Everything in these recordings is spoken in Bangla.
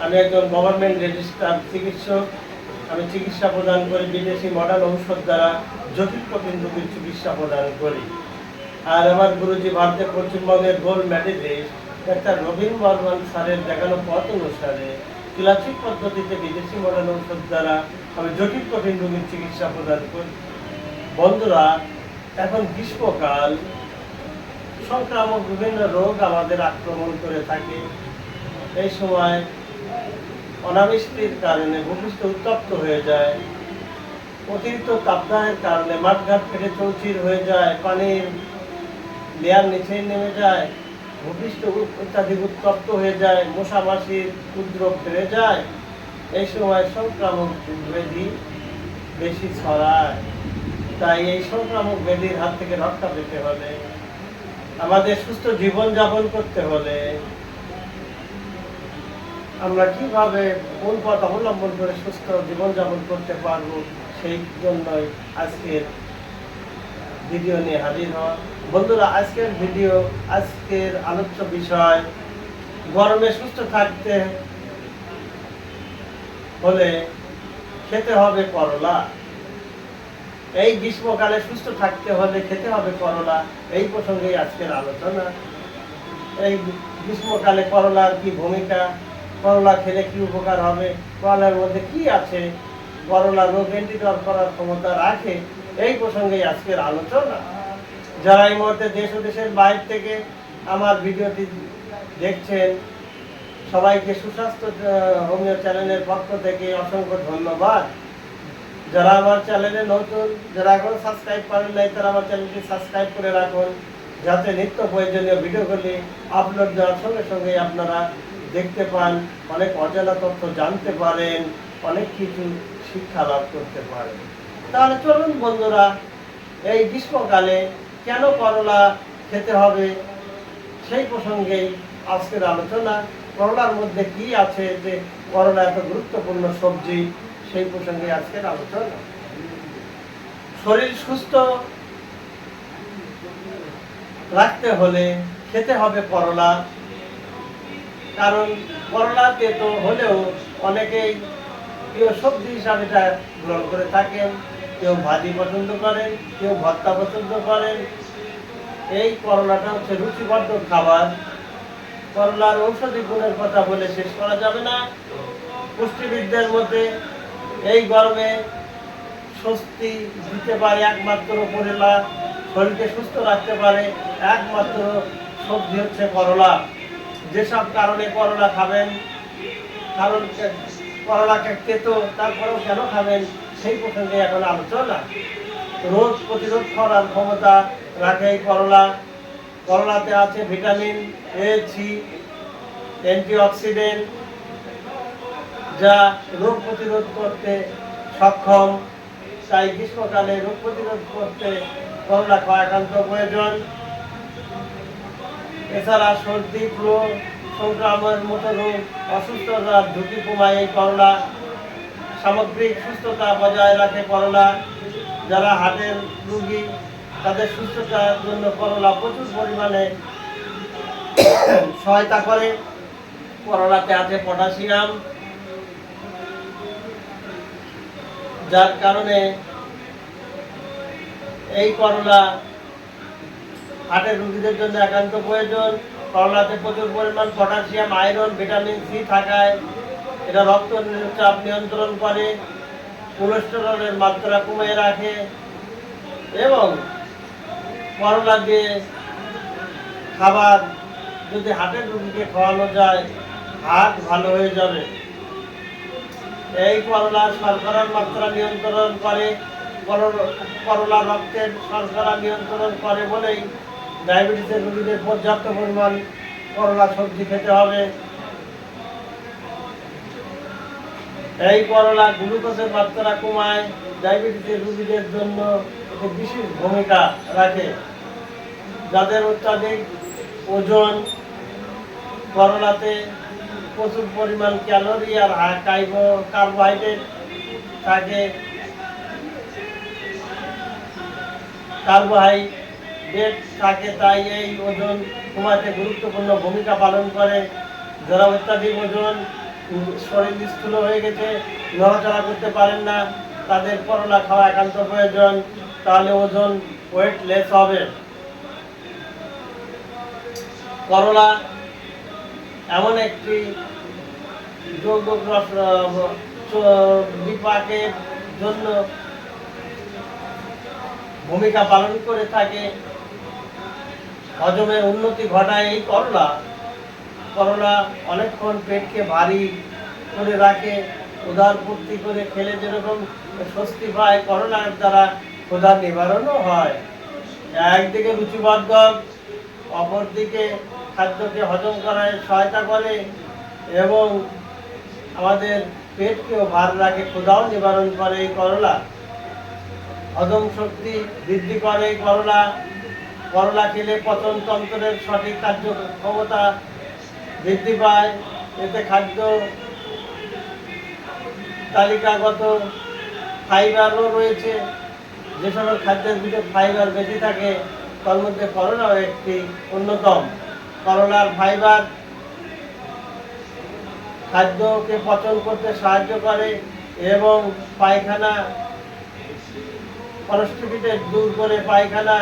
আমি একজন গভর্নমেন্ট রেজিস্টার্ড চিকিৎসক। আমি চিকিৎসা প্রদান করি, বিদেশি মডার্ন ঔষধ দ্বারা জটিল কঠিন রোগীর চিকিৎসা প্রদান করি। আর আমার গুরুজি ভারতের পশ্চিমবঙ্গের gold medalist doctor Rabin Barman স্যারের দেখানো পথ অনুসারে ক্লাসিক পদ্ধতিতে বিদেশি মডার্ন ঔষধ দ্বারা আমি জটিল কঠিন রোগীর চিকিৎসা প্রদান করি। বন্ধুরা, এখন গ্রীষ্মকাল, সংক্রামক বিভিন্ন রোগ আমাদের আক্রমণ করে থাকে। এই সময় অনাবৃষ্টির কারণে ভূপৃষ্ঠ উত্তপ্ত হয়ে যায়, অতিরিক্ত তাপদাহের কারণে মাঠঘাট ফেটে চৌচির হয়ে যায়, পানির লেয়ার নিচে নেমে যায়, ভূপৃষ্ঠ অত্যাধিক উত্তপ্ত হয়ে যায়, মশা মাছির উপদ্রব বেড়ে যায়। এই সময় সংক্রামক ব্যাধি বেশি ছড়ায়। তাই এই সংক্রামক ব্যাধির হাত থেকে রক্ষা পেতে হলে, আমাদের সুস্থ জীবন যাপন করতে হলে আমরা কিভাবে কোন পথ অবলম্বন করে সুস্থ জীবন যাপন করতে পারবো, সেই জন্যই আজকের ভিডিও নিয়ে হাজির হওয়া। বন্ধুরা, আজকের আলোচ্য বিষয়, গরমে সুস্থ থাকতে হলে খেতে হবে করলা। এই গ্রীষ্মকালে সুস্থ থাকতে হলে খেতে হবে করলা, এই প্রসঙ্গে আজকের আলোচনা। এই গ্রীষ্মকালে করলার কি ভূমিকা, করলা খেলে কি উপকার হবে, করলার মধ্যে কি আছে, করলা রোগ অ্যান্টিডট করার ক্ষমতা রাখে, এই প্রসঙ্গে আজকের আলোচনা। যারা এই মুহূর্তে দেশ ও দেশের বাইরে থেকে আমার ভিডিওটি দেখছেন, সবাইকে সুস্বাস্থ্য হোমিও চ্যানেলের পক্ষ থেকে অসংখ্য ধন্যবাদ। যারা আমার চ্যানেলে নতুন, যারা এখনো সাবস্ক্রাইব করেন নাই, তারা আমার চ্যানেলটি সাবস্ক্রাইব করে রাখুন, যাতে নিত্য প্রয়োজনীয় ভিডিওগুলি আপলোড দেওয়ার সঙ্গে সঙ্গে আপনারা দেখতে পান, অনেক অজানা তথ্য জানতে পারেন, অনেক কিছু শিক্ষা লাভ করতে পারেন। তাহলে চলুন বন্ধুরা, এই গ্রীষ্মকালে কেন করলা খেতে হবে সেই প্রসঙ্গেই আজকের আলোচনা। করলার মধ্যে কি আছে যে করলা এত গুরুত্বপূর্ণ সবজি, সেই প্রসঙ্গে আজকের আলোচনা। শরীর সুস্থ রাখতে হলে খেতে হবে করলা, কারণ করলা তেতো হলেও অনেকেই প্রিয় সবজি হিসাবে এটা গ্রহণ করে থাকেন। কেউ ভাজি পছন্দ করেন, কেউ ভর্তা পছন্দ করেন। এই করলাটা হচ্ছে রুচিবর্ধক খাবার। করলার ঔষধি গুণের কথা বলে শেষ করা যাবে না। পুষ্টিবিদদের মধ্যে এই গরমে স্বস্তি দিতে পারে একমাত্র করলা, শরীরকে সুস্থ রাখতে পারে একমাত্র সবজি হচ্ছে করলা। যেসব কারণে করলা খাবেন, কারণ করলাকে তেতো, তারপরেও কেন খাবেন সেই প্রসঙ্গে এখন আলোচনা। রোগ প্রতিরোধ করার ক্ষমতা রাখে এই করলা। করলাতে আছে ভিটামিন এ, সি, অ্যান্টিঅক্সিডেন্ট, যা রোগ প্রতিরোধ করতে সক্ষম। তাই গ্রীষ্মকালে রোগ প্রতিরোধ করতে করলা খাওয়া একান্ত প্রয়োজন। এছাড়া সর্দি, ফ্লু, সংক্রমণের মতো রোগ, অসুস্থতার ঝুঁকি কমায় এই করলা। সামগ্রিক সুস্থতা বজায় রাখে করলা। যারা হার্টের রোগী, তাদের সুস্থতার জন্য করলা প্রচুর পরিমাণে সহায়তা করে। করলাতে আছে পটাশিয়াম, যার কারণে এই করলা হার্টের রোগীদের জন্য একান্ত প্রয়োজন। করলাতে প্রচুর পরিমাণ পটাশিয়াম, আয়রন, ভিটামিন সি থাকায় এটা রক্তচাপ নিয়ন্ত্রণ করে, কোলেস্টেরলের মাত্রা কমিয়ে রাখে এবং করলা দিয়ে খাবার যদি হার্টের রোগীকে খাওয়ানো যায়, হার্ট ভালো হয়ে যাবে। এই করলা শর্করার মাত্রা নিয়ন্ত্রণ করে। করলা রক্তের শর্করা নিয়ন্ত্রণ করে বলেই ডায়াবেটিসের রোগীদের পর্যাপ্ত পরিমাণ করলা সবজি খেতে হবে। এই করলা গ্লুকোজের মাত্রা কমায়, ডায়াবেটিসের রোগীদের জন্য একটি বিশেষ ভূমিকা রাখে। যাদের অত্যাধিক ওজন, করলাতে প্রচুর পরিমাণ ক্যালোরি আর কার্বোহাইড্রেট থাকে। তাই এই ওজন কমাতে গুরুত্বপূর্ণ ভূমিকা পালন করে। যারা অত্যাধিক ওজন, শরীর স্থূল হয়ে গেছে, নড়াচড়া করতে পারেন না, তাদের করলা খাওয়া একান্ত প্রয়োজন। তাহলে ওজন ওয়েট লেস হবে। করলা এমন একটি যৌগ বিপাকের জন্য ভূমিকা পালন করে থাকে, হজমের উন্নতি ঘটায় এই করলা অনেকক্ষণ পেটকে ভারী করে রাখে। ক্ষুধার পূর্তি করে খেলে যেরকম স্বস্তি পায়, করলার দ্বারা ক্ষুধার নিবারণও হয়। একদিকে রুচিবর্ধক, অপরদিকে খাদ্যকে হজম করায় সহায়তা করে এবং আমাদের পেটকেও ভার রাখে, ক্ষুধাও নিবারণ করে এই করলা। হজম শক্তি বৃদ্ধি করে এই করলা খেলে পচন তন্ত্রের সঠিক কার্যক্ষমতা বৃদ্ধি পায়। এতে খাদ্য তালিকাগত ফাইবারও রয়েছে। যে সকল খাদ্যের ভিতরে ফাইবার বেশি থাকে তার মধ্যে করলাও একটি অন্যতম। করলার ফাইবার খাদ্যকে পচন করতে সাহায্য করে এবং পায়খানা কনস্টিপেটেড দূর করে পায়খানা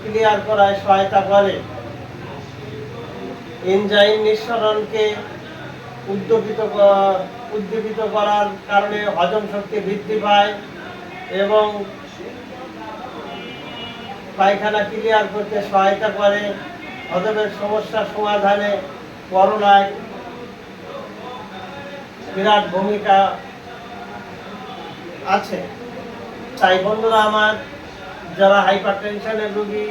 ক্লিয়ার করায় সহায়তা করে। এনজাইম নিঃসরণকে উদ্দীপিত করার কারণে হজম শক্তি বৃদ্ধি পায় এবং পায়খানা ক্লিয়ার করতে সহায়তা করে। হজমের সমস্যা সমাধানে করলায় বিরাট ভূমিকা আছে। তাই বন্ধুরা আমার, যারা হাইপারটেনশনের রোগী,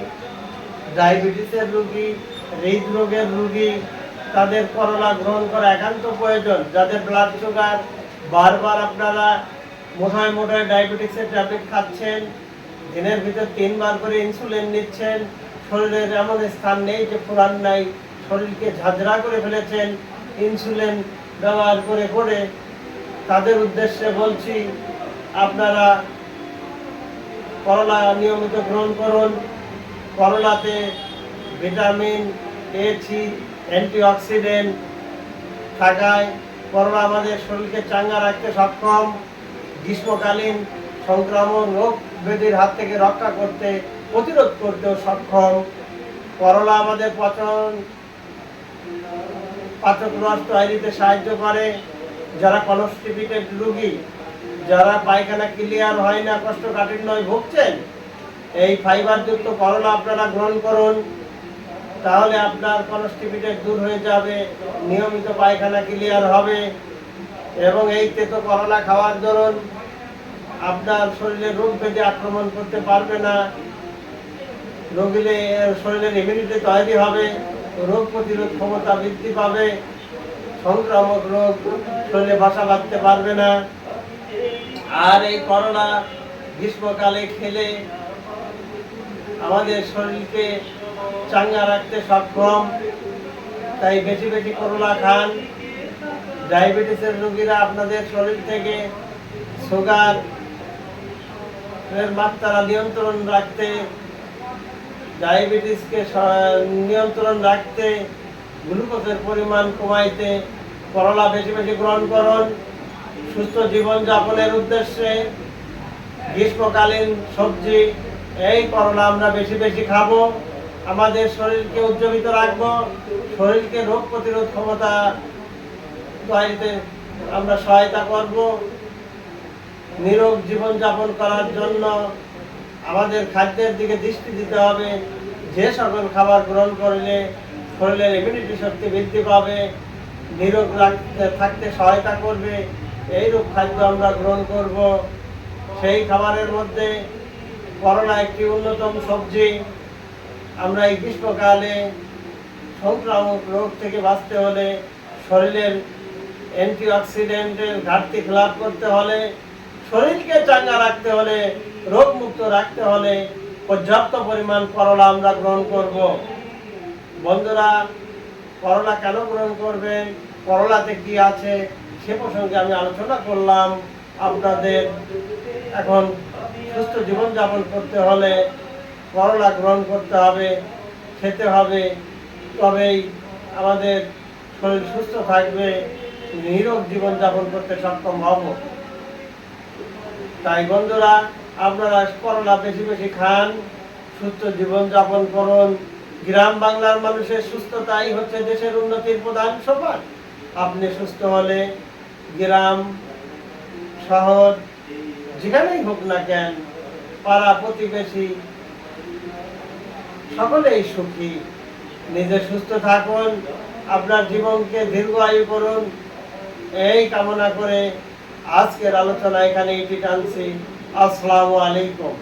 ডায়াবেটিসের রোগী, হৃদরোগের রোগী, তাদের করলা গ্রহণ করা একান্ত প্রয়োজন। যাদের ব্লাড সুগার, বারবার আপনারা মোটায় ডায়াবেটিসের ট্যাবলেট খাচ্ছেন, দিনের ভিতর 3 বার করে ইনসুলিন নিচ্ছেন, শরীরের এমন স্থান নেই যে ফুরান নাই, শরীরকে ঝাঁঝরা করে ফেলেছেন ইনসুলিন ব্যবহার করে করে, তাদের উদ্দেশ্যে বলছি আপনারা করলা নিয়মিত গ্রহণ করুন। করলাতে ভিটামিন এ, সি, অ্যান্টিঅক্সিডেন্ট থাকায় করলা আমাদের শরীরকে চাঙ্গা রাখতে সক্ষম। গ্রীষ্মকালীন সংক্রামক রোগ ব্যাধির হাত থেকে রক্ষা করতে, প্রতিরোধ করতেও সক্ষম। করলা আমাদের পাচক রস তৈরিতে সাহায্য করে। যারা কনস্টিপেটেড রোগী, যারা পায়খানা ক্লিয়ার হয় না, কোষ্ঠকাঠিন্যয় ভুগছেন, এই ফাইবারযুক্ত করলা আপনারা গ্রহণ করুন। তাহলে আপনার কনস্টিপেটেড দূর হয়ে যাবে, নিয়মিত পায়খানা ক্লিয়ার হবে এবং এই তেতো করলা খাওয়ার দরুন আপনার শরীরে রোগ ব্যাধি আক্রমণ করতে পারবে না। শরীরের ইমিউনিটি তৈরি হবে, রোগ প্রতিরোধ ক্ষমতা বৃদ্ধি পাবে, সংক্রামক রোগ শরীরে বাসা বাঁধতে পারবে না। আর এই করলা গ্রীষ্মকালে খেলে আমাদের শরীরকে চাঙ্গা রাখতে সক্ষম। তাই বেশি বেশি করলা খান। ডায়াবেটিসের রোগীরা আপনাদের শরীর থেকে সুগার এর মাত্রা নিয়ন্ত্রণ রাখতে, ডায়াবেটিসকে নিয়ন্ত্রণ রাখতে, গ্লুকোজের পরিমাণ কমাইতে করলা বেশি বেশি গ্রহণ করুন। সুস্থ জীবনযাপনের উদ্দেশ্যে গ্রীষ্মকালীন সবজি এই করলা আমরা বেশি বেশি খাবো। আমাদের শরীরকে উজ্জীবিত রাখবো, শরীরকে রোগ প্রতিরোধ ক্ষমতা তৈরিতে আমরা সহায়তা করব। নিরোগ জীবনযাপন করার জন্য আমাদের খাদ্যের দিকে দৃষ্টি দিতে হবে। যে সকল খাবার গ্রহণ করলে শরীরের ইমিউনিটি শক্তি বৃদ্ধি পাবে, নিরোগ থাকতে সহায়তা করবে, এইরূপ খাদ্য আমরা গ্রহণ করব। সেই খাবারের মধ্যে করলা একটি অন্যতম সবজি। আমরা এই গ্রীষ্মকালে সংক্রামক রোগ থেকে বাঁচতে হলে, শরীরের অ্যান্টিঅক্সিডেন্টের ঘাটতি লাভ করতে হলে, শরীরকে চাঙ্গা রাখতে হলে, রোগমুক্ত রাখতে হলে পর্যাপ্ত পরিমাণ করলা আমরা গ্রহণ করব। বন্ধুরা, করলা কেন গ্রহণ করবেন, করলাতে কি আছে সে প্রসঙ্গে আমি আলোচনা করলাম। আপনাদের এখন সুস্থ জীবনযাপন করতে হলে করলা গ্রহণ করতে হবে, খেতে হবে, তবেই আমাদের শরীর সুস্থ থাকবে, নিরোগ জীবন যাপন করতে সক্ষম হব। তাই বন্ধুরা, আপনারা করলা বেশি বেশি খান, সুস্থ জীবন যাপন করুন। গ্রাম বাংলার মানুষের সুস্থতাই হচ্ছে দেশের উন্নতির প্রধান সোপান। আপনি সুস্থ হলে গ্রাম শহর যেখানেই হোক না কেন, পাড়া প্রতিবেশী সকলেই সুখী। নিজে সুস্থ থাকুন, আপনার জীবনকে দীর্ঘায়ু করুন, এই কামনা করে আজকের আলোচনা এখানে ইতি টানছি। আসসালামু আলাইকুম।